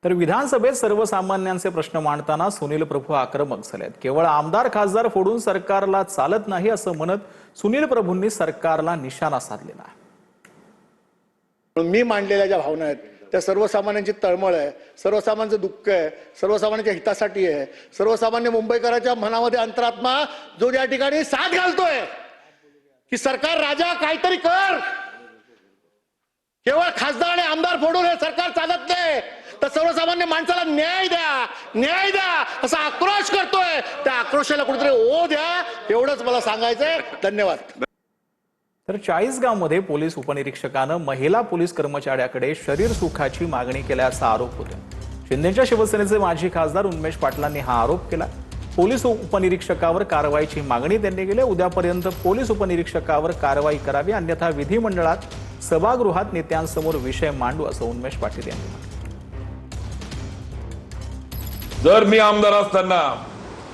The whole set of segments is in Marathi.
तर विधानसभेत सर्वसामान्यांचे प्रश्न मांडताना सुनील प्रभू आक्रमक झालेत। केवळ आमदार खासदार फोडून सरकारला चालत नाही असं म्हणत सुनील प्रभूंनी सरकारला निशाणा साधलेला आहे। मी मांडलेल्या ज्या भावना आहेत त्या सर्वसामान्यांची तळमळ आहे, सर्वसामान्यांचं दुःख आहे, सर्वसामान्यांच्या हितासाठी आहे। सर्वसामान्य मुंबईकरांच्या मनामध्ये अंतरात्मा जो या ठिकाणी साथ घालतोय की सरकार राजा काहीतरी कर, केवळ खासदार आणि आमदार फोडून हे सरकार चालत नाही, तर सर्वसामान्य माणसाला न्याय द्या, न्याय द्या असा आक्रोश करतोय। त्या आक्रोशाला कुठेतरी ओ द्या, एवढंच मला सांगायचंय। धन्यवाद। तर चाळीसगावमध्ये पोलीस उपनिरीक्षकानं महिला पोलीस कर्मचाऱ्याकडे शरीर सुखाची मागणी केल्याचा आरोप होता। शिंदेच्या शिवसेनेचे माजी खासदार उन्मेष पाटलांनी हा आरोप केला। पोलीस उपनिरीक्षकावर कारवाईची मागणी त्यांनी केली। उद्यापर्यंत पोलीस उपनिरीक्षकावर कारवाई करावी, अन्यथा विधिमंडळात सभागृहात नेत्यांसमोर विषय मांडू असं उन्मेष पाटील यांनी म्हटलं। जर मी आमदार असताना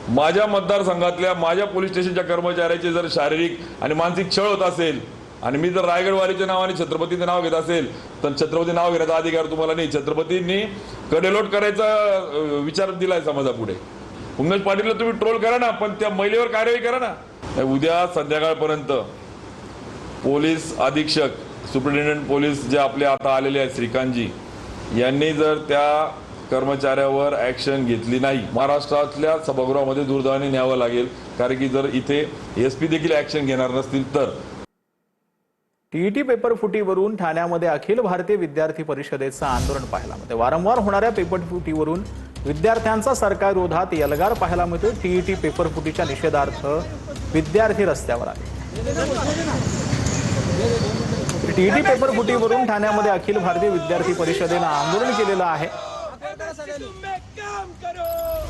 माझ्या मतदारसंघातल्या माझ्या पोलीस स्टेशनच्या कर्मचाऱ्याचे जर शारीरिक आणि मानसिक छळ होत असेल आणि मी जर रायगडवारीच्या नावाने छत्रपतीचं नाव घेत असेल तर छत्रपती नाव घेण्याचा अधिकार तुम्हाला नाही। छत्रपतींनी कडेलोट करायचा विचार दिलाय समाजापुढे। उन्मेष पाटीलला तुम्ही ट्रोल करा ना, पण त्या महिलेवर कार्यवाही करा ना। उद्या संध्याकाळपर्यंत पोलीस अधीक्षक सुपरिटेंडेंट पोलीस जे आपले आता आलेले आहेत श्रीकांतजी यांनी जर त्या कर्मचाऱ्यावर ऍक्शन घेतली नाही, महाराष्ट्रातल्या सभागृहामध्ये दुर्दैवाने न्यावं लागेल। कारण की जर इथे एसपी देखील ऍक्शन घेणार नसतील तर टीईटी पेपर फुटीवरून ठाण्यामध्ये अखिल भारतीय विद्यार्थी परिषदेचं आंदोलन पाहायला मिळते। वारंवार होणाऱ्या पेपर फुटीवरून विद्यार्थ्यांचा सरकारविरोधात यलगार पाहायला मिळतो। टीईटी पेपर फुटीच्या निषेधार्थ विद्यार्थी रस्त्यावर आले। टीईटी पेपर फुटीवरून ठाण्यामध्ये अखिल भारतीय विद्यार्थी परिषदेनं आंदोलन केलेलं आहे। काम करो।